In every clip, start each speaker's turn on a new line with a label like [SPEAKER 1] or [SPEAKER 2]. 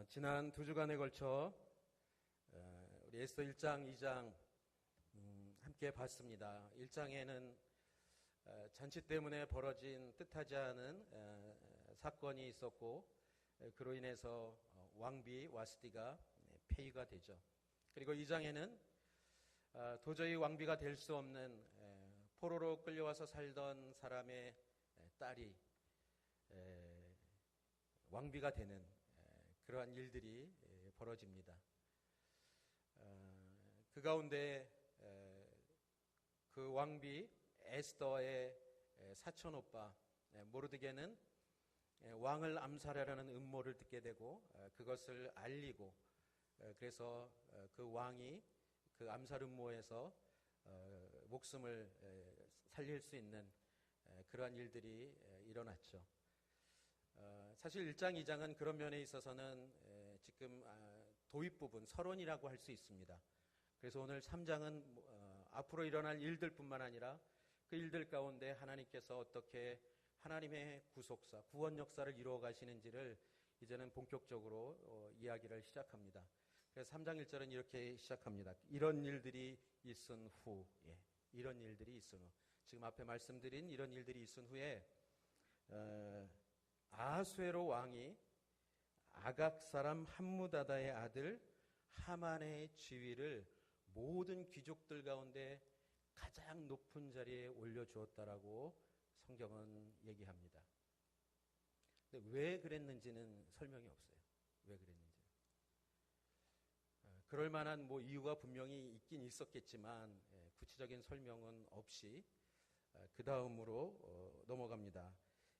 [SPEAKER 1] 지난 2주간에 걸쳐 우리 에스더 1장, 2장 함께 봤습니다. 1장에는 잔치 때문에 벌어진 뜻하지 않은 사건이 있었고 그로 인해서 왕비 와스디가 폐위가 되죠. 그리고 2장에는 도저히 왕비가 될 수 없는 포로로 끌려와서 살던 사람의 딸이 왕비가 되는 그러한 일들이 벌어집니다. 그 가운데 그 왕비 에스더의 사촌오빠 모르드게는 왕을 암살하려는 음모를 듣게 되고 그것을 알리고 그래서 그 왕이 그 암살 음모에서 목숨을 살릴 수 있는 그러한 일들이 일어났죠. 사실 1장, 2장은 그런 면에 있어서는 지금 도입 부분, 서론이라고 할 수 있습니다. 그래서 오늘 3장은 앞으로 일어날 일들뿐만 아니라 그 일들 가운데 하나님께서 어떻게 하나님의 구속사, 구원 역사를 이루어 가시는지를 이제는 본격적으로 이야기를 시작합니다. 그래서 3장 1절은 이렇게 시작합니다. 이런 일들이 있은 후, 이런 일들이 있은 후. 지금 앞에 말씀드린 이런 일들이 있은 후에 아수에로 왕이 아각 사람 함무다다의 아들 하만의 지위를 모든 귀족들 가운데 가장 높은 자리에 올려주었다라고 성경은 얘기합니다. 근데 왜 그랬는지는 설명이 없어요. 왜 그랬는지. 그럴 만한 이유가 분명히 있긴 있었겠지만 구체적인 설명은 없이 그 다음으로 넘어갑니다.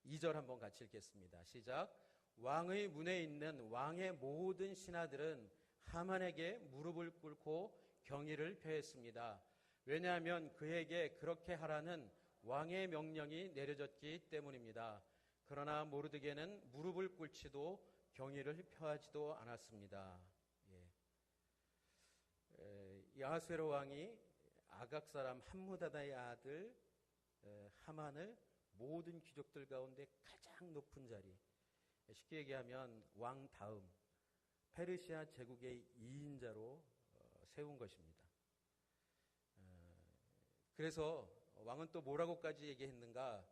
[SPEAKER 1] 2절 한번 같이 읽겠습니다. 시작. 왕의 문에 있는 왕의 모든 신하들은 하만에게 무릎을 꿇고 경의를 표했습니다. 왜냐하면 그에게 그렇게 하라는 왕의 명령이 내려졌기 때문입니다. 그러나 모르드게는 무릎을 꿇지도 경의를 표하지도 않았습니다. 이 아하스웨로 왕이 아각 사람 함무다다의 아들 하만을 모든 귀족들 가운데 가장 높은 자리, 쉽게 얘기하면 왕 다음 페르시아 제국의 2인자로 세운 것입니다. 그래서 왕은 또 뭐라고까지 얘기했는가?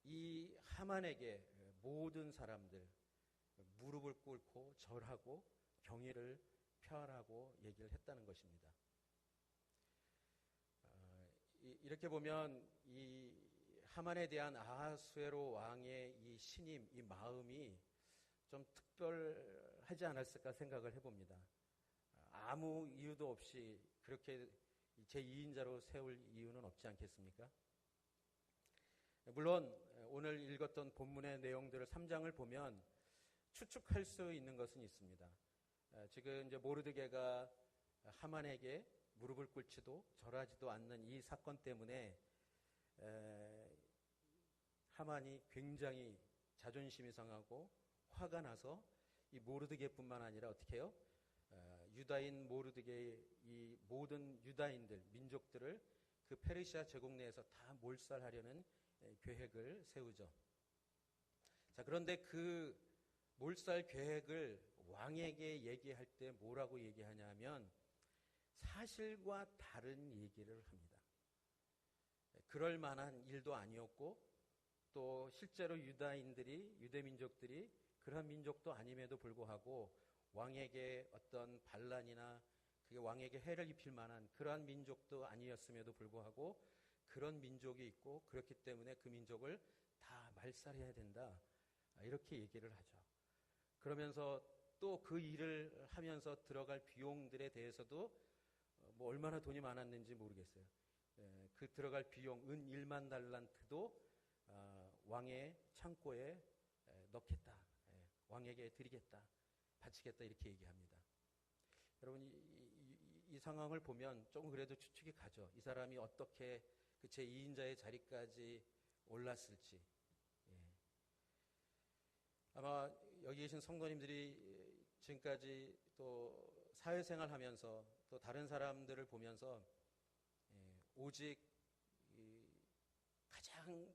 [SPEAKER 1] 이 하만에게 모든 사람들 무릎을 꿇고 절하고 경의를 표하라고 얘기를 했다는 것입니다. 이렇게 보면 이 하만에 대한 아하수에로 왕의 이 신임, 이 마음이 좀 특별하지 않았을까 생각을 해봅니다. 아무 이유도 없이 그렇게 제2인자로 세울 이유는 없지 않겠습니까? 물론 오늘 읽었던 본문의 내용들을 3장을 보면 추측할 수 있는 것은 있습니다. 지금 이제 모르드게가 하만에게 무릎을 꿇지도 절하지도 않는 이 사건 때문에 하만이 굉장히 자존심이 상하고 화가 나서 이 모르드게뿐만 아니라 어떻게 해요? 유다인 모르드게의 이 모든 유다인들, 민족들을 그 페르시아 제국 내에서 다 몰살하려는 계획을 세우죠. 자, 그런데 그 몰살 계획을 왕에게 얘기할 때 뭐라고 얘기하냐면 사실과 다른 얘기를 합니다. 그럴 만한 일도 아니었고 또 실제로 유대민족들이 그런 민족도 아님에도 불구하고 왕에게 어떤 반란이나 그게 왕에게 해를 입힐 만한 그러한 민족도 아니었음에도 불구하고 그런 민족이 있고 그렇기 때문에 그 민족을 다 말살해야 된다. 이렇게 얘기를 하죠. 그러면서 또 그 일을 하면서 들어갈 비용들에 대해서도 얼마나 돈이 많았는지 모르겠어요. 그 들어갈 비용 은 1만 달란트도 왕의 창고에 넣겠다. 왕에게 드리겠다. 바치겠다. 이렇게 얘기합니다. 여러분 이 상황을 보면 조금 그래도 추측이 가죠. 이 사람이 어떻게 그 제2인자의 자리까지 올랐을지. 아마 여기 계신 성도님들이 지금까지 또 사회생활 하면서 또 다른 사람들을 보면서 오직 가장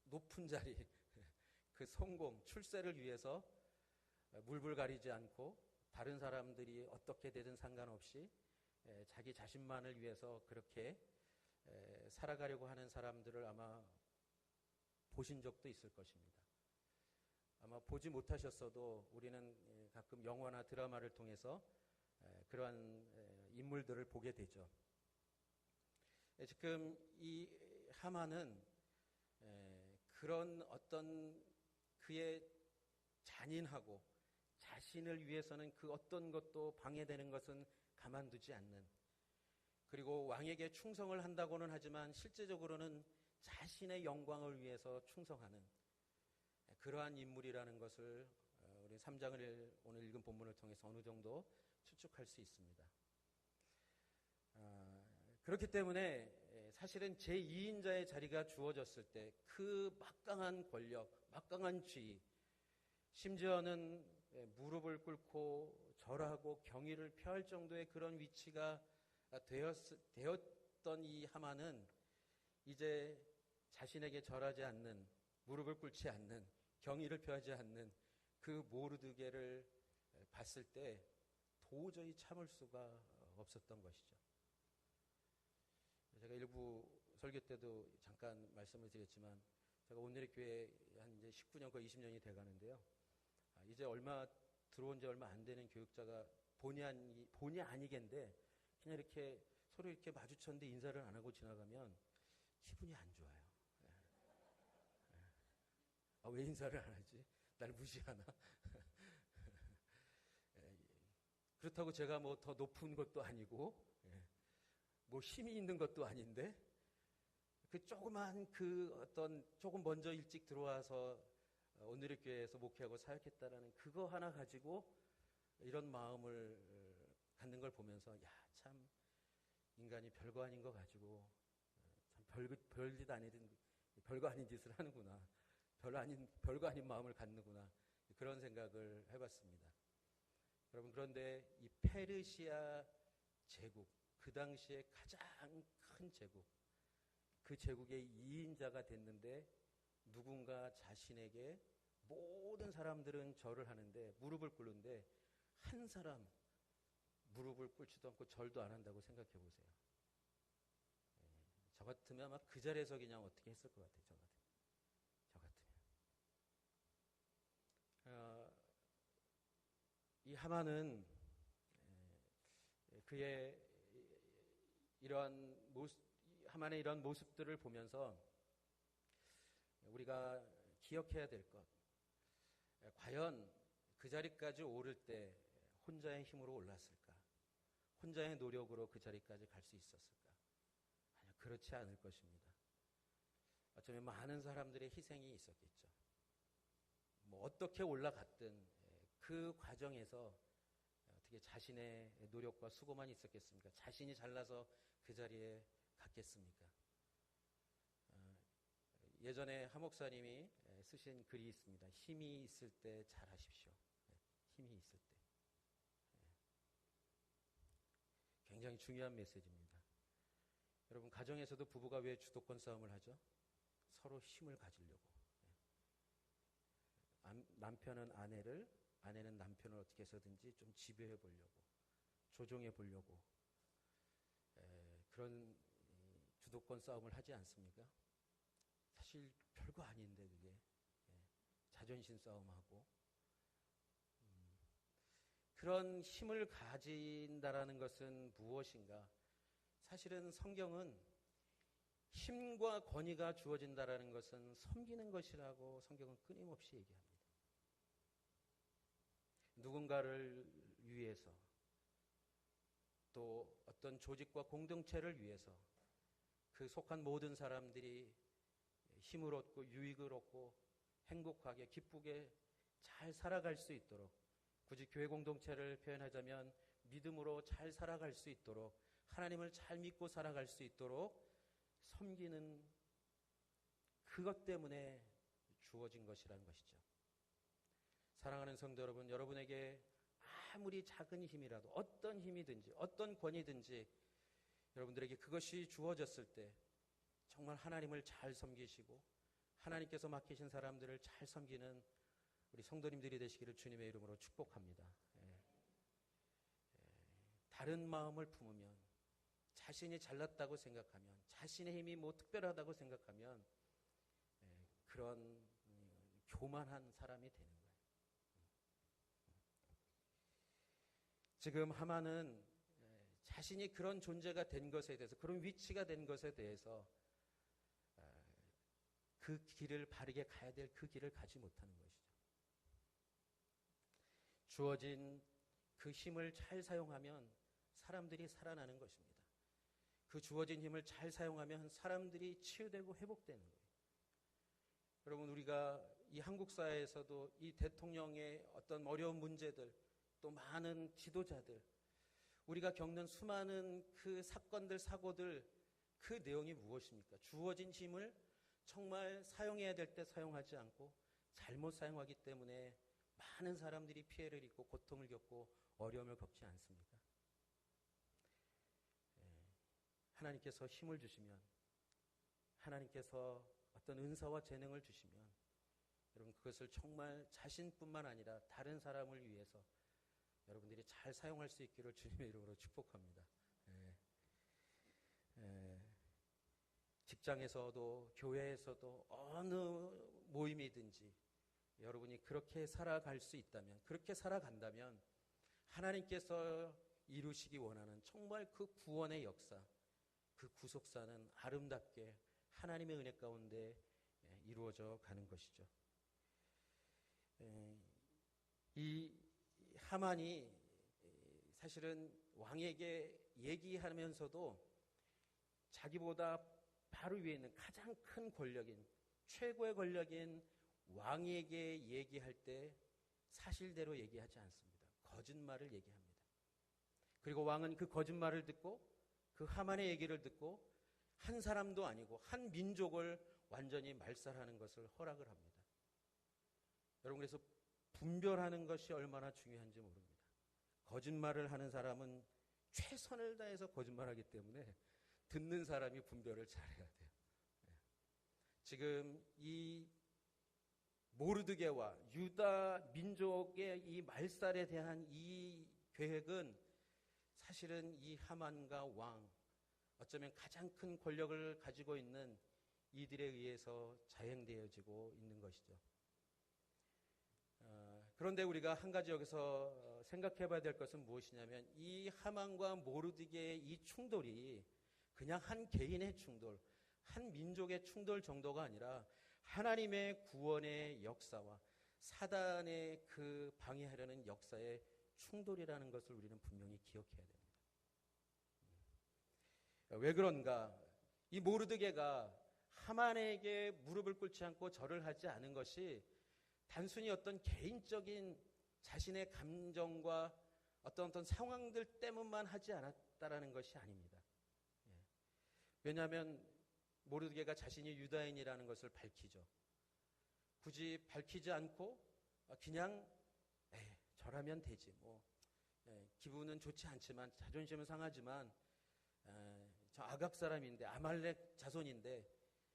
[SPEAKER 1] 높은 자리, 그 성공, 출세를 위해서 물불 가리지 않고 다른 사람들이 어떻게 되든 상관없이 자기 자신만을 위해서 그렇게 살아가려고 하는 사람들을 아마 보신 적도 있을 것입니다. 아마 보지 못하셨어도 우리는 가끔 영화나 드라마를 통해서 그러한 인물들을 보게 되죠. 지금 이 하만은 그런 어떤 그의 잔인하고 자신을 위해서는 그 어떤 것도 방해되는 것은 가만두지 않는, 그리고 왕에게 충성을 한다고는 하지만 실제적으로는 자신의 영광을 위해서 충성하는 그러한 인물이라는 것을 우리 3장을 오늘 읽은 본문을 통해서 어느 정도 추측할 수 있습니다. 그렇기 때문에 사실은 제2인자의 자리가 주어졌을 때 그 막강한 권력, 막강한 지위, 심지어는 무릎을 꿇고 절하고 경의를 표할 정도의 그런 위치가 되었던 이 하만은 이제 자신에게 절하지 않는, 무릎을 꿇지 않는, 경의를 표하지 않는 그 모르드게를 봤을 때 도저히 참을 수가 없었던 것이죠. 제가 일부 설교 때도 잠깐 말씀을 드렸지만 제가 오늘의 교회 한 이제 19년 거의 20년이 돼 가는데요. 이제 들어온 지 얼마 안 되는 교육자가 본의 아니겠는데 그냥 이렇게 서로 이렇게 마주쳤는데 인사를 안 하고 지나가면 기분이 안 좋아요. 왜 인사를 안 하지? 날 무시하나? 그렇다고 제가 뭐 더 높은 것도 아니고 뭐 힘이 있는 것도 아닌데 그 조그만 조금 먼저 일찍 들어와서 오늘의 교회에서 목회하고 사역했다라는 그거 하나 가지고 이런 마음을 갖는 걸 보면서 참 인간이 별거 아닌 거 가지고 참 별짓 아니든 별거 아닌 짓을 하는구나. 별거 아닌 마음을 갖는구나. 그런 생각을 해봤습니다. 여러분, 그런데 이 페르시아 제국, 그 당시에 가장 큰 제국, 그 제국의 2인자가 됐는데 누군가 자신에게 모든 사람들은 절을 하는데 무릎을 꿇는데 한 사람 무릎을 꿇지도 않고 절도 안 한다고 생각해 보세요. 저 같으면 아마 그 자리에서 그냥 어떻게 했을 것 같아요. 저 같으면. 이 하만은 그의 하만의 이러한 모습들을 보면서 우리가 기억해야 될 것, 과연 그 자리까지 오를 때 혼자의 힘으로 올랐을까? 혼자의 노력으로 그 자리까지 갈 수 있었을까? 아니요, 그렇지 않을 것입니다. 어쩌면 많은 사람들의 희생이 있었겠죠. 뭐 어떻게 올라갔든 그 과정에서 어떻게 자신의 노력과 수고만 있었겠습니까? 자신이 잘나서 그 자리에 갔겠습니까? 예전에 하 목사님이 쓰신 글이 있습니다. 힘이 있을 때 잘하십시오. 힘이 있을 때. 굉장히 중요한 메시지입니다. 여러분, 가정에서도 부부가 왜 주도권 싸움을 하죠? 서로 힘을 가지려고. 남편은 아내는 남편을 어떻게 해서든지 좀 지배해 보려고, 조종해 보려고 그런 주도권 싸움을 하지 않습니까? 사실 별거 아닌데 그게 자존심 싸움하고 그런 힘을 가진다라는 것은 무엇인가? 사실은 성경은 힘과 권위가 주어진다라는 것은 섬기는 것이라고 성경은 끊임없이 얘기합니다. 누군가를 위해서 또 어떤 조직과 공동체를 위해서 그 속한 모든 사람들이 힘을 얻고 유익을 얻고 행복하게 기쁘게 잘 살아갈 수 있도록, 굳이 교회 공동체를 표현하자면 믿음으로 잘 살아갈 수 있도록, 하나님을 잘 믿고 살아갈 수 있도록 섬기는 그것 때문에 주어진 것이라는 것이죠. 사랑하는 성도 여러분, 여러분에게 아무리 작은 힘이라도 어떤 힘이든지 어떤 권위든지 여러분들에게 그것이 주어졌을 때 정말 하나님을 잘 섬기시고 하나님께서 맡기신 사람들을 잘 섬기는 우리 성도님들이 되시기를 주님의 이름으로 축복합니다. 다른 마음을 품으면, 자신이 잘났다고 생각하면, 자신의 힘이 뭐 특별하다고 생각하면 그런 교만한 사람이 되는 거예요. 지금 하만은 자신이 그런 존재가 된 것에 대해서, 그런 위치가 된 것에 대해서 그 길을 바르게 가야 될 그 길을 가지 못하는 것이죠. 주어진 그 힘을 잘 사용하면 사람들이 살아나는 것입니다. 그 주어진 힘을 잘 사용하면 사람들이 치유되고 회복되는 거예요. 여러분, 우리가 이 한국 사회에서도 이 대통령의 어떤 어려운 문제들, 또 많은 지도자들, 우리가 겪는 수많은 그 사건들, 사고들, 그 내용이 무엇입니까? 주어진 힘을 정말 사용해야 될 때 사용하지 않고 잘못 사용하기 때문에 많은 사람들이 피해를 입고 고통을 겪고 어려움을 겪지 않습니까? 하나님께서 힘을 주시면, 하나님께서 어떤 은사와 재능을 주시면 여러분 그것을 정말 자신뿐만 아니라 다른 사람을 위해서 여러분들이 잘 사용할 수 있기를 주님의 이름으로 축복합니다. 직장에서도 교회에서도 어느 모임이든지 여러분이 그렇게 살아갈 수 있다면, 그렇게 살아간다면 하나님께서 이루시기 원하는 정말 그 구원의 역사, 그 구속사는 아름답게 하나님의 은혜 가운데 이루어져 가는 것이죠. 이 하만이 사실은 왕에게 얘기하면서도 자기보다 바로 위에 있는 가장 큰 권력인, 최고의 권력인 왕에게 얘기할 때 사실대로 얘기하지 않습니다. 거짓말을 얘기합니다. 그리고 왕은 그 거짓말을 듣고 그 하만의 얘기를 듣고 한 사람도 아니고 한 민족을 완전히 말살하는 것을 허락을 합니다. 여러분, 그래서 분별하는 것이 얼마나 중요한지 모릅니다. 거짓말을 하는 사람은 최선을 다해서 거짓말하기 때문에 듣는 사람이 분별을 잘해야 돼요. 지금 이 모르드게와 유다 민족의 이 말살에 대한 이 계획은 사실은 이 하만과 왕, 어쩌면 가장 큰 권력을 가지고 있는 이들에 의해서 자행되어지고 있는 것이죠. 그런데 우리가 한 가지 여기서 생각해 봐야 될 것은 무엇이냐면, 이 하만과 모르드게의 이 충돌이 그냥 한 개인의 충돌, 한 민족의 충돌 정도가 아니라 하나님의 구원의 역사와 사단의 그 방해하려는 역사의 충돌이라는 것을 우리는 분명히 기억해야 됩니다. 왜 그런가? 이 모르드게가 하만에게 무릎을 꿇지 않고 절을 하지 않은 것이 단순히 어떤 개인적인 자신의 감정과 어떤 상황들 때문만 하지 않았다라는 것이 아닙니다. 왜냐하면 모르드게가 자신이 유다인이라는 것을 밝히죠. 굳이 밝히지 않고 그냥 절하면 되지, 기분은 좋지 않지만, 자존심은 상하지만, 저 아각 사람인데, 아말렉 자손인데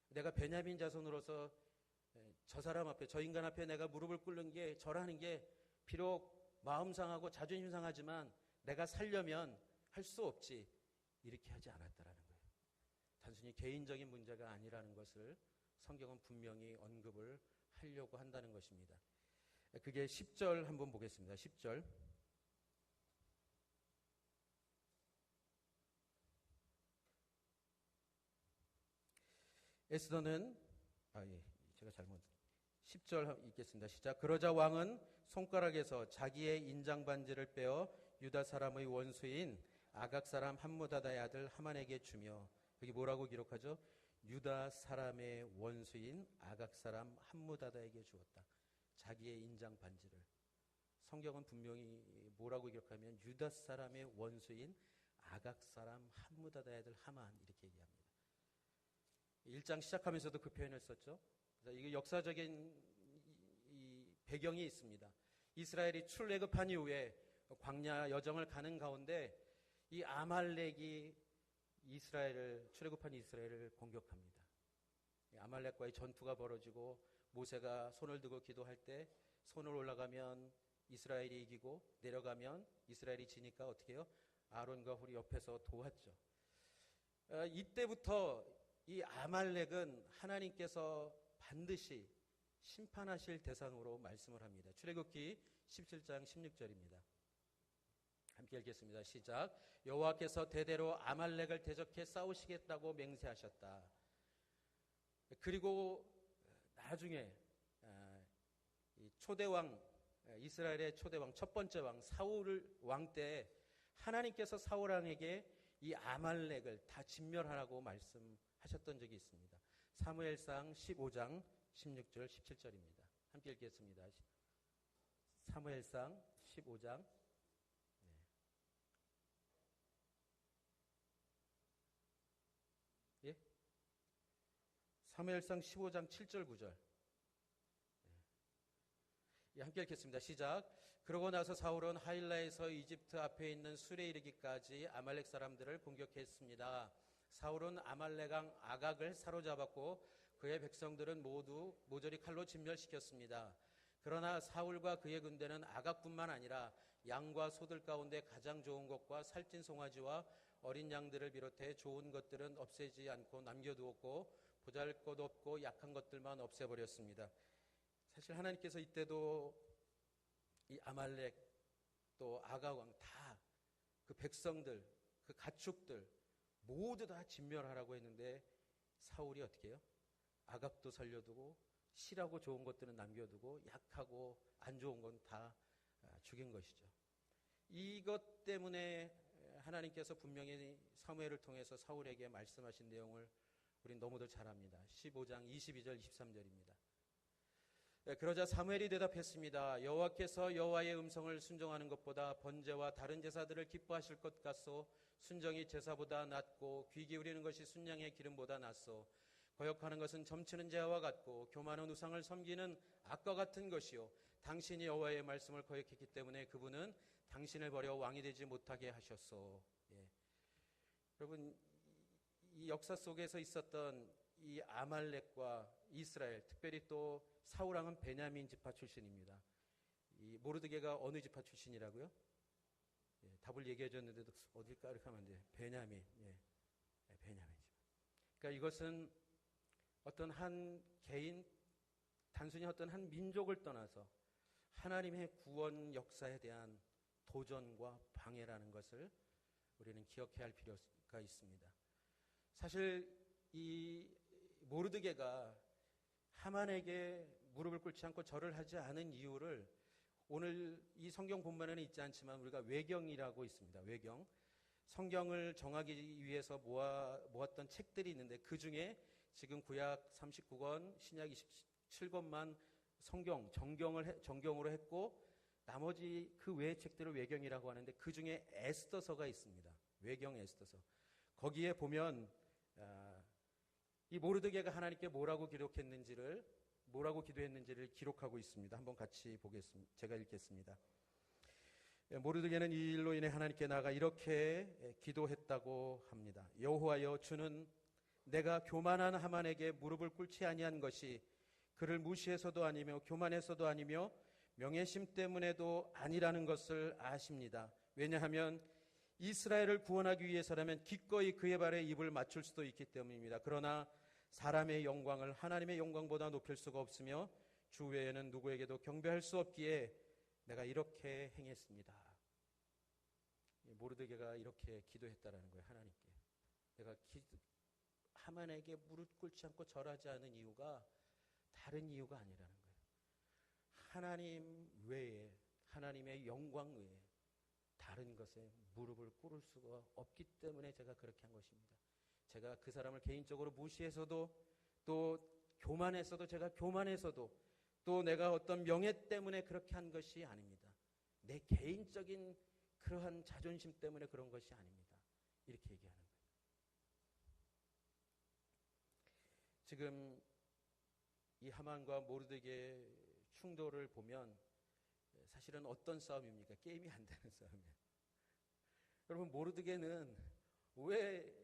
[SPEAKER 1] 내가 베냐민 자손으로서 저 사람 앞에, 저 인간 앞에 내가 무릎을 꿇는 게, 절하는 게 비록 마음 상하고 자존심 상하지만 내가 살려면 할 수 없지, 이렇게 하지 않았다라는 거예요. 단순히 개인적인 문제가 아니라는 것을 성경은 분명히 언급을 하려고 한다는 것입니다. 그게 10절 한번 보겠습니다. 10절. 에스더는 제가 잘못 10절 읽겠습니다. 시작. 그러자 왕은 손가락에서 자기의 인장 반지를 빼어 유다 사람의 원수인 아각 사람 함무다다의 아들 하만에게 주며, 여기 뭐라고 기록하죠? 유다 사람의 원수인 아각 사람 함무다다에게 주었다. 자기의 인장 반지를. 성경은 분명히 뭐라고 기록하면 유다 사람의 원수인 아각 사람 함무다다의 아들 하만, 이렇게 얘기합니다. 1장 시작하면서도 그 표현을 썼죠. 이게 역사적인 이 배경이 있습니다. 이스라엘이 출애굽한 이후에 광야 여정을 가는 가운데 이 아말렉이 출애굽한 이스라엘을 공격합니다. 아말렉과의 전투가 벌어지고 모세가 손을 들고 기도할 때 손을 올라가면 이스라엘이 이기고 내려가면 이스라엘이 지니까 어떻게 해요? 아론과 훌이 옆에서 도왔죠. 이때부터 이 아말렉은 하나님께서 반드시 심판하실 대상으로 말씀을 합니다. 출애굽기 17장 16절입니다. 함께 읽겠습니다. 시작. 여호와께서 대대로 아말렉을 대적해 싸우시겠다고 맹세하셨다. 그리고 나중에 이 초대왕, 이스라엘의 초대왕 첫 번째 왕 사울 왕 때 하나님께서 사울 왕에게 이 아말렉을 다 진멸하라고 말씀하셨던 적이 있습니다. 사무엘상 15장 16절 17절입니다. 함께 읽겠습니다. 사무엘상 15장 예? 사무엘상 15장 7절 9절 예, 함께 읽겠습니다. 시작. 그러고 나서 사울은 하일라에서 이집트 앞에 있는 술에 이르기까지 아말렉 사람들을 공격했습니다. 사울은 아말렉 왕 아각을 사로잡았고 그의 백성들은 모두 모조리 칼로 진멸시켰습니다. 그러나 사울과 그의 군대는 아각뿐만 아니라 양과 소들 가운데 가장 좋은 것과 살찐 송아지와 어린 양들을 비롯해 좋은 것들은 없애지 않고 남겨두었고 보잘것없고 약한 것들만 없애버렸습니다. 사실 하나님께서 이때도 이 아말렉 또 아각 왕 다 그 백성들 그 가축들 모두 다 진멸하라고 했는데 사울이 어떻게 해요? 아각도 살려두고 실하고 좋은 것들은 남겨두고 약하고 안 좋은 건 다 죽인 것이죠. 이것 때문에 하나님께서 분명히 사무엘을 통해서 사울에게 말씀하신 내용을 우린 너무도 잘 압니다. 15장 22절 23절입니다. 그러자 사무엘이 대답했습니다. 여호와께서 여호와의 음성을 순종하는 것보다 번제와 다른 제사들을 기뻐하실 것 같소. 순종이 제사보다 낫고 귀 기울이는 것이 순양의 기름보다 낫소. 거역하는 것은 점치는 재와 같고 교만한 우상을 섬기는 악과 같은 것이요 당신이 여호와의 말씀을 거역했기 때문에 그분은 당신을 버려 왕이 되지 못하게 하셨소. 예. 여러분 이 역사 속에서 있었던 이 아말렉과 이스라엘, 특별히 또 사울 왕은 베냐민 지파 출신입니다. 이 모르드게가 어느 지파 출신이라고요? 예, 답을 얘기해 줬는데도 어딜까 이렇게 하면 안 돼요. 베냐민. 예. 베냐민 지파. 그러니까 이것은 어떤 한 개인, 단순히 어떤 한 민족을 떠나서 하나님의 구원 역사에 대한 도전과 방해라는 것을 우리는 기억해야 할 필요가 있습니다. 사실 이 모르드게가 하만에게 무릎을 꿇지 않고 절을 하지 않은 이유를 오늘 이 성경 본문에는 있지 않지만 우리가 외경이라고 있습니다. 외경. 성경을 정하기 위해서 모았던 책들이 있는데 그 중에 지금 구약 39권, 신약 27권만 정경으로 했고 나머지 그 외의 책들을 외경이라고 하는데 그 중에 에스더서가 있습니다. 외경 에스더서. 거기에 보면 이 모르드게가 하나님께 뭐라고 기도했는지를 기록하고 있습니다. 한번 같이 보겠습니다. 제가 읽겠습니다. 모르드게는 이 일로 인해 하나님께 나아가 이렇게 기도했다고 합니다. 여호와여, 주는 내가 교만한 하만에게 무릎을 꿇지 아니한 것이 그를 무시해서도 아니며 교만해서도 아니며 명예심 때문에도 아니라는 것을 아십니다. 왜냐하면 이스라엘을 구원하기 위해서라면 기꺼이 그의 발에 입을 맞출 수도 있기 때문입니다. 그러나 사람의 영광을 하나님의 영광보다 높일 수가 없으며 주 외에는 누구에게도 경배할 수 없기에 내가 이렇게 행했습니다. 모르드게가 이렇게 기도했다라는 거예요. 하나님께. 내가 하만에게 무릎 꿇지 않고 절하지 않은 이유가 다른 이유가 아니라는 거예요. 하나님 외에, 하나님의 영광 외에 다른 것에 무릎을 꿇을 수가 없기 때문에 제가 그렇게 한 것입니다. 제가 그 사람을 개인적으로 무시해서도 또 교만해서도 제가 교만해서도 또 내가 어떤 명예 때문에 그렇게 한 것이 아닙니다. 내 개인적인 그러한 자존심 때문에 그런 것이 아닙니다. 이렇게 얘기하는 거예요. 지금 이 하만과 모르드게의 충돌을 보면 사실은 어떤 싸움입니까? 게임이 안 되는 싸움이에요. 여러분, 모르드게는 왜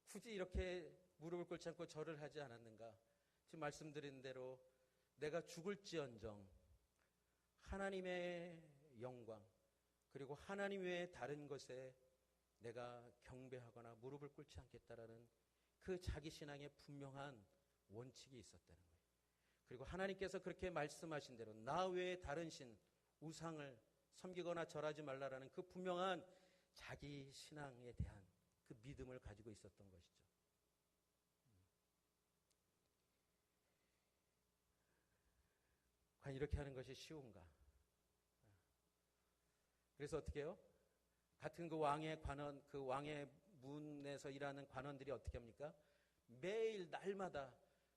[SPEAKER 1] 굳이 이렇게 무릎을 꿇지 않고 절을 하지 않았는가? 지금 말씀드린 대로 내가 죽을지언정 하나님의 영광, 그리고 하나님 외에 다른 것에 내가 경배하거나 무릎을 꿇지 않겠다라는 그 자기 신앙의 분명한 원칙이 있었다는 거예요. 그리고 하나님께서 그렇게 말씀하신 대로 나 외에 다른 신, 우상을 섬기거나 절하지 말라라는 그 분명한 자기 신앙에 대한 그 믿음을 가지고 있었던 것이죠. 과연 이렇게 하는 것이 쉬운가? 그래서 어떻게 해요? 같은 그 왕의 관원, 그 왕의 문에서 일하는 관원들이 어떻게 합니까? 매일 날마다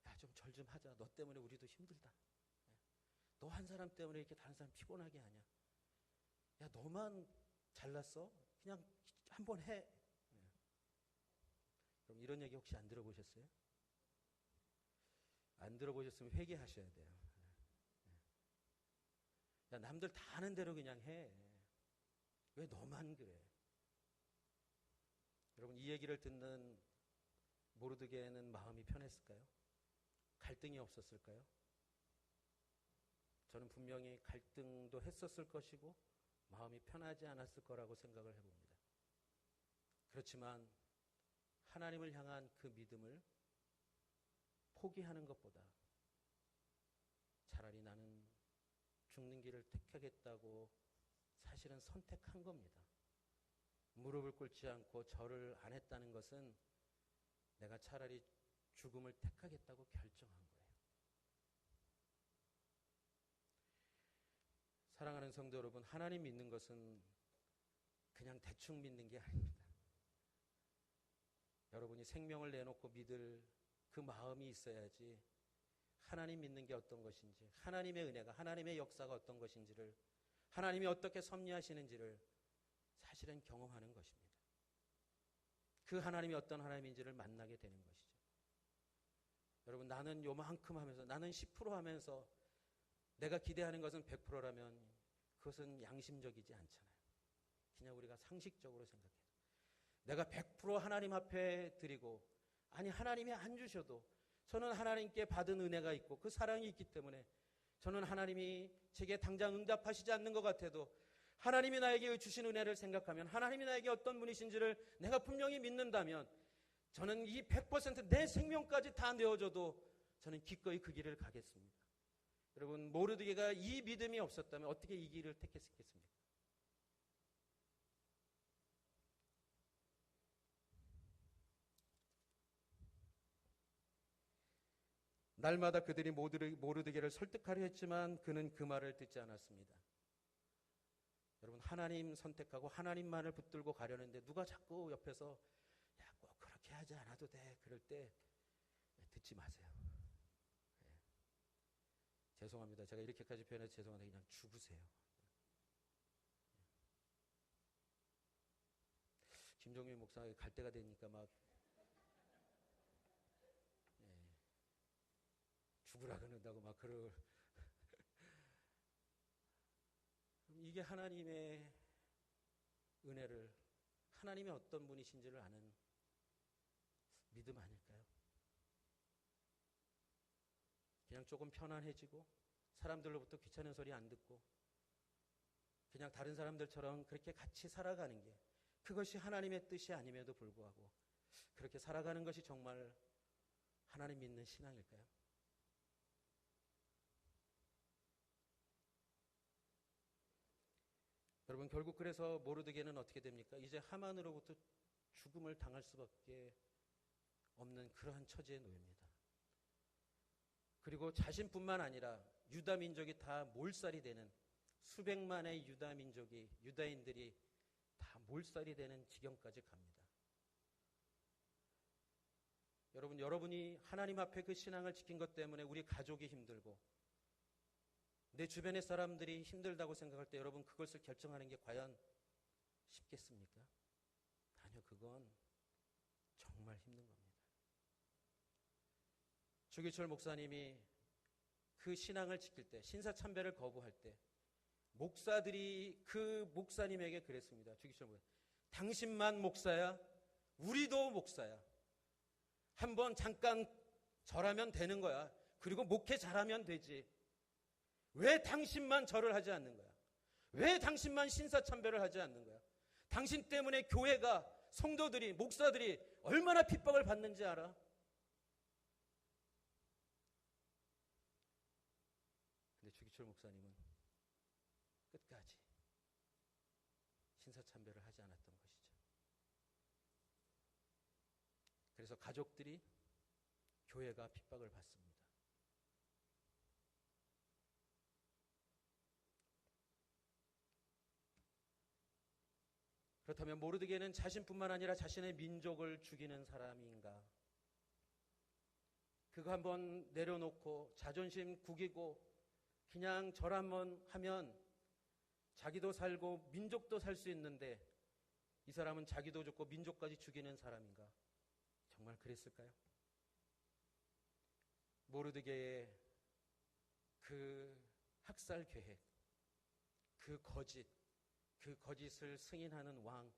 [SPEAKER 1] 야, 좀 절 좀 하자. 너 때문에 우리도 힘들다. 너 한 사람 때문에 이렇게 다른 사람 피곤하게 하냐? 야, 너만 잘났어? 그냥 한번 해. 그럼 이런 얘기 혹시 안 들어보셨어요? 안 들어보셨으면 회개하셔야 돼요. 야, 남들 다 하는 대로 그냥 해. 왜 너만 그래? 여러분, 이 얘기를 듣는 모르드게는 마음이 편했을까요? 갈등이 없었을까요? 저는 분명히 갈등도 했었을 것이고 마음이 편하지 않았을 거라고 생각을 해봅니다. 그렇지만 하나님을 향한 그 믿음을 포기하는 것보다 차라리 나는 죽는 길을 택하겠다고 사실은 선택한 겁니다. 무릎을 꿇지 않고 절을 안 했다는 것은 내가 차라리 죽음을 택하겠다고 결정한 거예요. 사랑하는 성도 여러분, 하나님 믿는 것은 그냥 대충 믿는 게 아닙니다. 여러분이 생명을 내놓고 믿을 그 마음이 있어야지 하나님 믿는 게 어떤 것인지, 하나님의 은혜가, 하나님의 역사가 어떤 것인지를, 하나님이 어떻게 섭리하시는지를 사실은 경험하는 것입니다. 그 하나님이 어떤 하나님인지를 만나게 되는 것이죠. 여러분, 나는 요만큼 하면서, 나는 10% 하면서 내가 기대하는 것은 100%라면 그것은 양심적이지 않잖아요. 그냥 우리가 상식적으로 생각해요. 내가 100% 하나님 앞에 드리고, 아니 하나님이 안 주셔도 저는 하나님께 받은 은혜가 있고 그 사랑이 있기 때문에 저는 하나님이 제게 당장 응답하시지 않는 것 같아도 하나님이 나에게 주신 은혜를 생각하면, 하나님이 나에게 어떤 분이신지를 내가 분명히 믿는다면 저는 이 100%내 생명까지 다 내어줘도 저는 기꺼이 그 길을 가겠습니다. 여러분, 모르드게가 이 믿음이 없었다면 어떻게 이 길을 택했겠습니까? 날마다 그들이 모르드게를 설득하려 했지만 그는 그 말을 듣지 않았습니다. 여러분, 하나님 선택하고 하나님만을 붙들고 가려는데 누가 자꾸 옆에서 야, 꼭 그렇게 하지 않아도 돼, 그럴 때 듣지 마세요. 네. 죄송합니다. 제가 이렇게까지 표현해서 죄송한데 그냥 죽으세요. 김종민 목사가 갈 때가 되니까 막 죽으라 그런다고 막 그럴. 이게 하나님의 은혜를, 하나님의 어떤 분이신지를 아는 믿음 아닐까요? 그냥 조금 편안해지고 사람들로부터 귀찮은 소리 안 듣고 그냥 다른 사람들처럼 그렇게 같이 살아가는 게, 그것이 하나님의 뜻이 아님에도 불구하고 그렇게 살아가는 것이 정말 하나님 믿는 신앙일까요? 여러분, 결국 그래서 모르드게는 어떻게 됩니까? 이제 하만으로부터 죽음을 당할 수밖에 없는 그러한 처지에 놓입니다. 그리고 자신뿐만 아니라 유다 민족이 다 몰살이 되는, 수백만의 유다 민족이, 유다인들이 다 몰살이 되는 지경까지 갑니다. 여러분, 여러분이 하나님 앞에 그 신앙을 지킨 것 때문에 우리 가족이 힘들고 내 주변의 사람들이 힘들다고 생각할 때 여러분, 그것을 결정하는 게 과연 쉽겠습니까? 아니요, 그건 정말 힘든 겁니다. 주기철 목사님이 그 신앙을 지킬 때, 신사참배를 거부할 때 목사들이 그 목사님에게 그랬습니다. 주기철 목사, 당신만 목사야? 우리도 목사야. 한번 잠깐 절하면 되는 거야. 그리고 목회 잘하면 되지. 왜 당신만 절을 하지 않는 거야? 왜 당신만 신사참배를 하지 않는 거야? 당신 때문에 교회가, 성도들이, 목사들이 얼마나 핍박을 받는지 알아? 근데 주기철 목사님은 끝까지 신사참배를 하지 않았던 것이죠. 그래서 가족들이, 교회가 핍박을 받습니다. 그렇다면 모르드게는 자신뿐만 아니라 자신의 민족을 죽이는 사람인가? 그거 한번 내려놓고 자존심 구기고 그냥 절 한번 하면 자기도 살고 민족도 살 수 있는데 이 사람은 자기도 죽고 민족까지 죽이는 사람인가? 정말 그랬을까요? 모르드게의 그 학살 계획, 그 거짓을 승인하는 왕,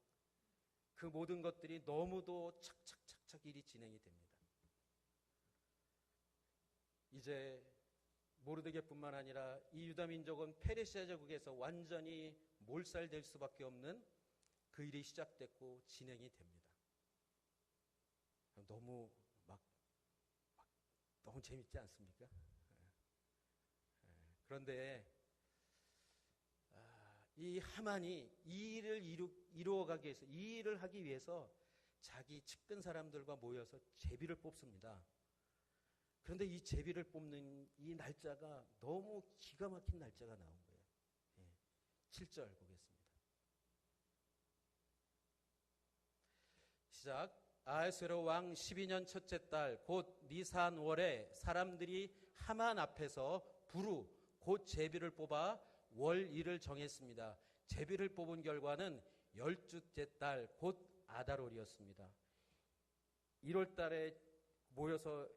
[SPEAKER 1] 그 모든 것들이 너무도 착착착착 일이 진행이 됩니다. 이제 모르드게뿐만 아니라 이 유다 민족은 페르시아 제국에서 완전히 몰살될 수밖에 없는 그 일이 시작됐고 진행이 됩니다. 너무 너무 재밌지 않습니까? 그런데 이 하만이 이 일을 이루어가기 위해서, 이 일을 하기 위해서 자기 측근 사람들과 모여서 제비를 뽑습니다. 그런데 이 제비를 뽑는 이 날짜가 너무 기가 막힌 날짜가 나온 거예요. 7절 보겠습니다. 시작. 아하스웨로 왕 12년 첫째 달 곧 니산월에 사람들이 하만 앞에서 부루 곧 제비를 뽑아 월일을 정했습니다. 제비를 뽑은 결과는 10주째 달 곧 아달월이었습니다. 1월 달에 모여서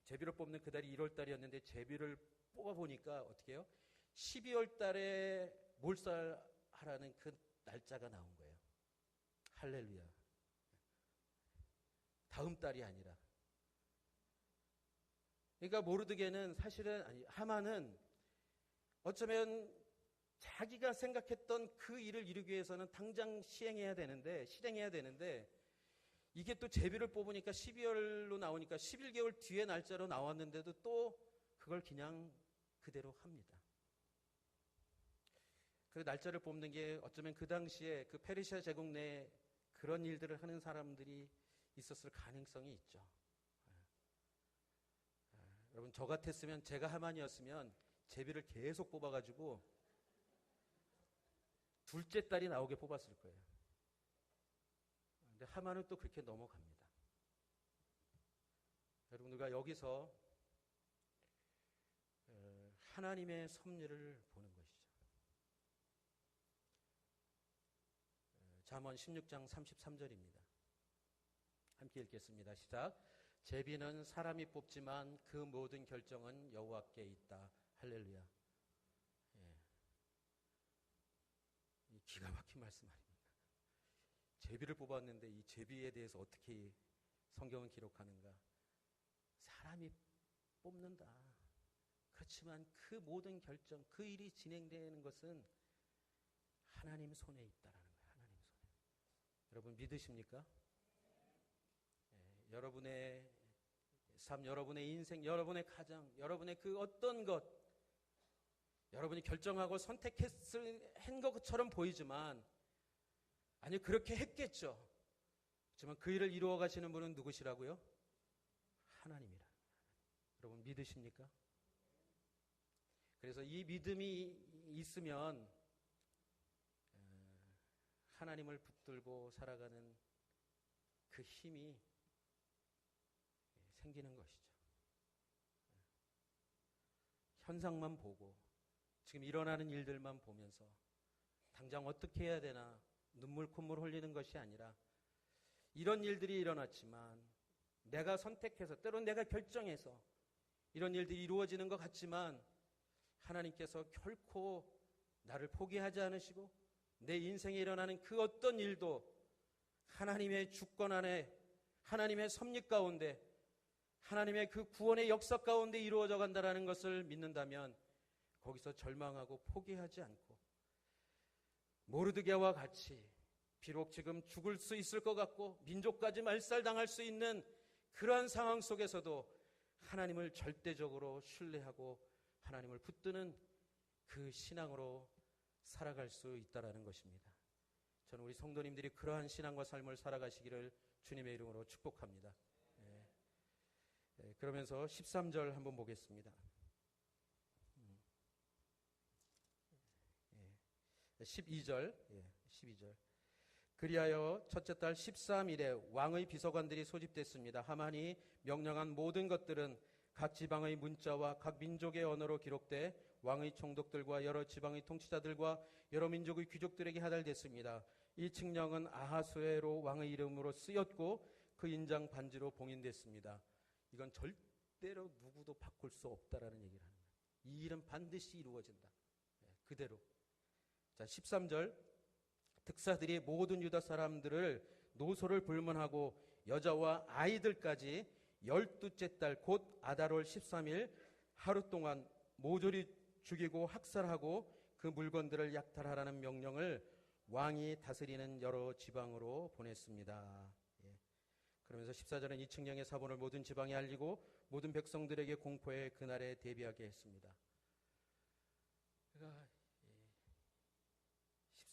[SPEAKER 1] 제비를 뽑는 그달이 1월 달이었는데 제비를 뽑아보니까 어떻게 해요? 12월 달에 몰살하라는 그 날짜가 나온 거예요. 할렐루야. 다음 달이 아니라. 그러니까 모르드게는 사실은, 하만은 어쩌면 자기가 생각했던 그 일을 이루기 위해서는 당장 실행해야 되는데 이게 또 제비를 뽑으니까 12월로 나오니까 11개월 뒤에 날짜로 나왔는데도 또 그걸 그냥 그대로 합니다. 그 날짜를 뽑는 게 어쩌면 그 당시에 그 페르시아 제국 내에 그런 일들을 하는 사람들이 있었을 가능성이 있죠. 여러분, 저 같았으면, 제가 하만이었으면 제비를 계속 뽑아가지고 둘째 딸이 나오게 뽑았을 거예요. 근데 하만은 또 그렇게 넘어갑니다. 여러분, 우리가 여기서 하나님의 섭리를 보는 것이죠. 잠언 16장 33절입니다. 함께 읽겠습니다. 시작. 제비는 사람이 뽑지만 그 모든 결정은 여호와께 있다. 할렐루야. 이 기가 막힌 말씀 아닙니까? 제비를 뽑았는데 이 제비에 대해서 어떻게 성경은 기록하는가? 사람이 뽑는다. 그렇지만 그 모든 결정, 그 일이 진행되는 것은 하나님 손에 있다라는 거예요. 하나님 손에. 여러분 믿으십니까? 여러분의 삶, 여러분의 인생, 여러분의 가정, 여러분의 그 어떤 것, 여러분이 결정하고 한 것처럼 보이지만, 아니 그렇게 했겠죠. 하지만 그 일을 이루어 가시는 분은 누구시라고요? 하나님이라. 여러분 믿으십니까? 그래서 이 믿음이 있으면 하나님을 붙들고 살아가는 그 힘이 생기는 것이죠. 현상만 보고 지금 일어나는 일들만 보면서 당장 어떻게 해야 되나 눈물 콧물 흘리는 것이 아니라 이런 일들이 일어났지만 내가 선택해서 때론 내가 결정해서 이런 일들이 이루어지는 것 같지만 하나님께서 결코 나를 포기하지 않으시고 내 인생에 일어나는 그 어떤 일도 하나님의 주권 안에 하나님의 섭리 가운데 하나님의 그 구원의 역사 가운데 이루어져 간다는 것을 믿는다면 거기서 절망하고 포기하지 않고 모르드게와 같이 비록 지금 죽을 수 있을 것 같고 민족까지 말살당할 수 있는 그러한 상황 속에서도 하나님을 절대적으로 신뢰하고 하나님을 붙드는 그 신앙으로 살아갈 수 있다라는 것입니다. 저는 우리 성도님들이 그러한 신앙과 삶을 살아가시기를 주님의 이름으로 축복합니다. 그러면서 13절 한번 보겠습니다. 12절. 그리하여 첫째 달 13일에 왕의 비서관들이 소집됐습니다. 하만이 명령한 모든 것들은 각 지방의 문자와 각 민족의 언어로 기록돼 왕의 총독들과 여러 지방의 통치자들과 여러 민족의 귀족들에게 하달됐습니다. 이 칙령은 아하수에로 왕의 이름으로 쓰였고 그 인장 반지로 봉인됐습니다. 이건 절대로 누구도 바꿀 수 없다라는 얘기를 하는 거예요. 이 일은 반드시 이루어진다. 그대로. 자, 13절. 특사들이 모든 유다 사람들을 노소를 불문하고 여자와 아이들까지 12째 달 곧 아달월 13일 하루 동안 모조리 죽이고 학살하고 그 물건들을 약탈하라는 명령을 왕이 다스리는 여러 지방으로 보냈습니다. 그러면서 14절은 이 칙령의 사본을 모든 지방에 알리고 모든 백성들에게 공포의 그날에 대비하게 했습니다.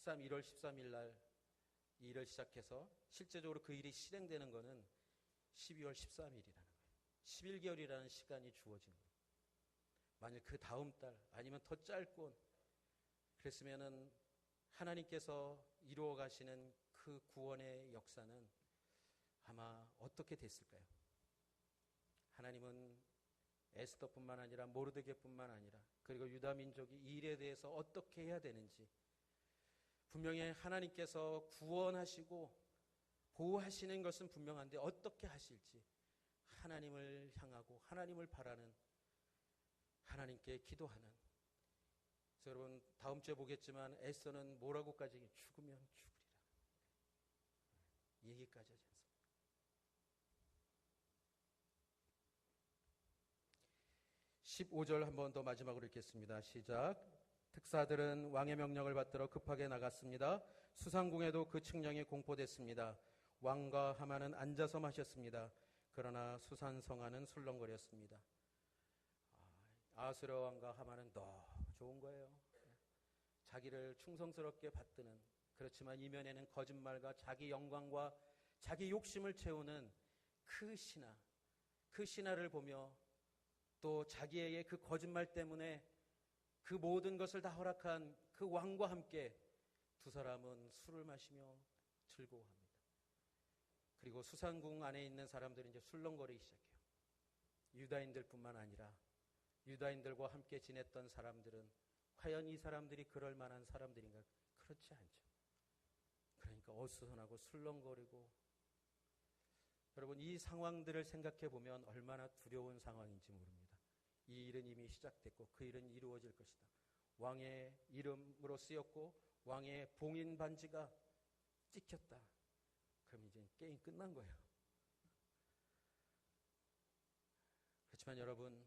[SPEAKER 1] 그러니까 1월 13일 날 이 일을 시작해서 실제적으로 그 일이 실행되는 것은 12월 13일이라는 거예요. 11개월이라는 시간이 주어진 거예요. 만일 그 다음 달 아니면 더 짧고 그랬으면은 하나님께서 이루어 가시는 그 구원의 역사는 아마 어떻게 됐을까요? 하나님은 에스더뿐만 아니라 모르드게뿐만 아니라 그리고 유다 민족이 이 일에 대해서 어떻게 해야 되는지 분명히 하나님께서 구원하시고 보호하시는 것은 분명한데 어떻게 하실지 하나님을 향하고 하나님을 바라는 하나님께 기도하는. 그래서 여러분 다음 주에 보겠지만 에스더는 뭐라고까지 죽으면 죽으리라 얘기까지 하지 않습니까? 15절 한 번 더 마지막으로 읽겠습니다. 시작. 특사들은 왕의 명령을 받들어 급하게 나갔습니다. 수상궁에도 그 칙령이 공포됐습니다. 왕과 하만은 앉아서 마셨습니다. 그러나 수산성하는 술렁거렸습니다. 아하수에로 왕과 하만은 너무 좋은 거예요. 자기를 충성스럽게 받드는, 그렇지만 이면에는 거짓말과 자기 영광과 자기 욕심을 채우는 그 신하를 보며 또 자기에게 그 거짓말 때문에 그 모든 것을 다 허락한 그 왕과 함께 두 사람은 술을 마시며 즐거워합니다. 그리고 수산궁 안에 있는 사람들이 이제 술렁거리기 시작해요. 유다인들뿐만 아니라 유다인들과 함께 지냈던 사람들은 과연 이 사람들이 그럴 만한 사람들인가? 그렇지 않죠. 그러니까 어수선하고 술렁거리고. 여러분 이 상황들을 생각해 보면 얼마나 두려운 상황인지 모릅니다. 이 일은 이미 시작됐고 그 일은 이루어질 것이다. 왕의 이름으로 쓰였고 왕의 봉인 반지가 찍혔다. 그럼 이제 게임 끝난 거예요. 그렇지만 여러분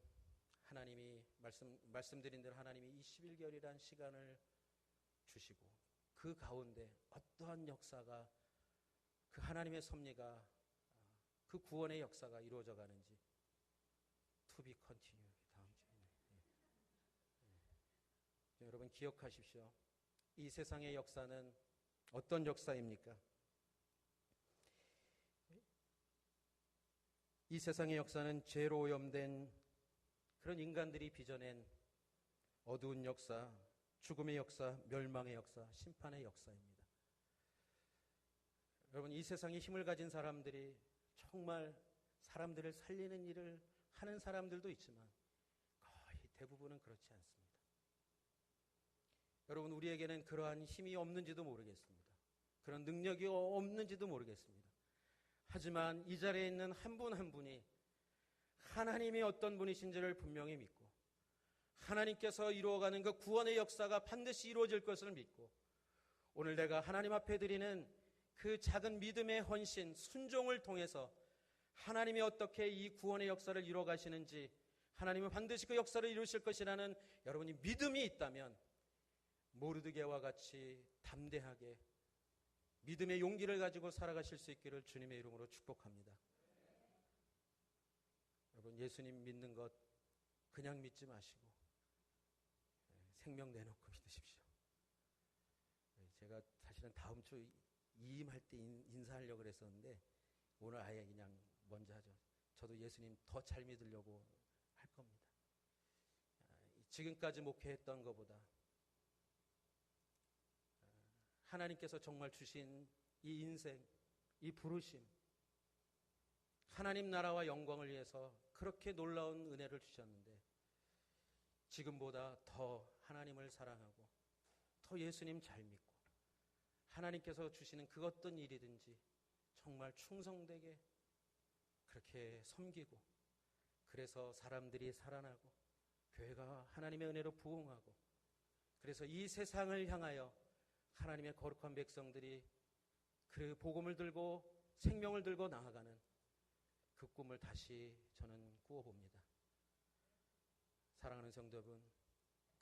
[SPEAKER 1] 하나님이 말씀드린 대로 하나님이 이 11개월이라는 시간을 주시고 그 가운데 어떠한 역사가 그 하나님의 섭리가 그 구원의 역사가 이루어져 가는지 to be continue. 다음 주에 여러분 기억하십시오. 이 세상의 역사는 어떤 역사입니까? 이 세상의 역사는 죄로 오염된 그런 인간들이 빚어낸 어두운 역사, 죽음의 역사, 멸망의 역사, 심판의 역사입니다. 여러분 이 세상에 힘을 가진 사람들이 정말 사람들을 살리는 일을 하는 사람들도 있지만 거의 대부분은 그렇지 않습니다. 여러분 우리에게는 그러한 힘이 없는지도 모르겠습니다. 그런 능력이 없는지도 모르겠습니다. 하지만 이 자리에 있는 한 분 한 분이 하나님이 어떤 분이신지를 분명히 믿고 하나님께서 이루어가는 그 구원의 역사가 반드시 이루어질 것을 믿고 오늘 내가 하나님 앞에 드리는 그 작은 믿음의 헌신, 순종을 통해서 하나님이 어떻게 이 구원의 역사를 이루어 가시는지 하나님은 반드시 그 역사를 이루실 것이라는 여러분이 믿음이 있다면 모르드게와 같이 담대하게 믿음의 용기를 가지고 살아가실 수 있기를 주님의 이름으로 축복합니다. 여러분, 예수님 믿는 것 그냥 믿지 마시고 생명 내놓고 믿으십시오. 제가 사실은 다음 주 이임할 때 인사하려고 그랬었는데 오늘 아예 그냥 먼저 하죠. 저도 예수님 더 잘 믿으려고 할 겁니다. 지금까지 목회했던 것보다 하나님께서 정말 주신 이 인생, 이 부르심, 하나님 나라와 영광을 위해서 그렇게 놀라운 은혜를 주셨는데 지금보다 더 하나님을 사랑하고 더 예수님 잘 믿고 하나님께서 주시는 그 어떤 일이든지 정말 충성되게 그렇게 섬기고 그래서 사람들이 살아나고 교회가 하나님의 은혜로 부흥하고 그래서 이 세상을 향하여 하나님의 거룩한 백성들이 그 복음을 들고 생명을 들고 나아가는 그 꿈을 다시 저는 꾸어봅니다. 사랑하는 성도 여러분,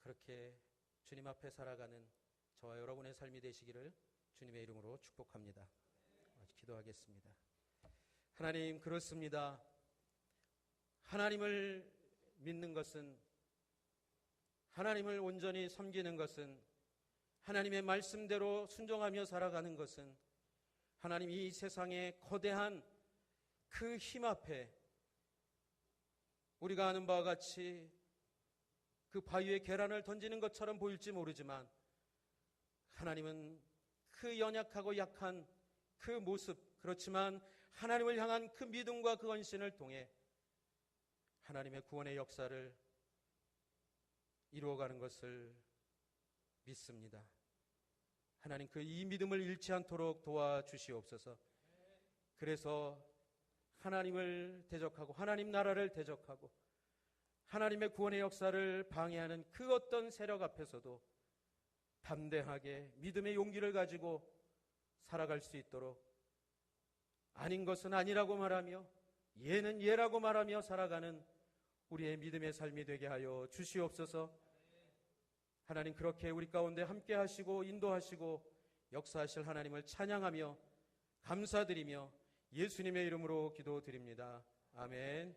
[SPEAKER 1] 그렇게 주님 앞에 살아가는 저와 여러분의 삶이 되시기를 주님의 이름으로 축복합니다. 기도하겠습니다. 하나님, 그렇습니다. 하나님을 믿는 것은, 하나님을 온전히 섬기는 것은, 하나님의 말씀대로 순종하며 살아가는 것은 하나님 이 세상의 거대한 그 힘 앞에 우리가 아는 바와 같이 그 바위에 계란을 던지는 것처럼 보일지 모르지만 하나님은 그 연약하고 약한 그 모습, 그렇지만 하나님을 향한 그 믿음과 그 헌신을 통해 하나님의 구원의 역사를 이루어가는 것을 믿습니다. 하나님, 그 이 믿음을 잃지 않도록 도와주시옵소서. 그래서 하나님을 대적하고 하나님 나라를 대적하고 하나님의 구원의 역사를 방해하는 그 어떤 세력 앞에서도 담대하게 믿음의 용기를 가지고 살아갈 수 있도록 아닌 것은 아니라고 말하며 예는 예라고 말하며 살아가는 우리의 믿음의 삶이 되게 하여 주시옵소서. 하나님, 그렇게 우리 가운데 함께 하시고 인도하시고 역사하실 하나님을 찬양하며 감사드리며 예수님의 이름으로 기도드립니다. 아멘.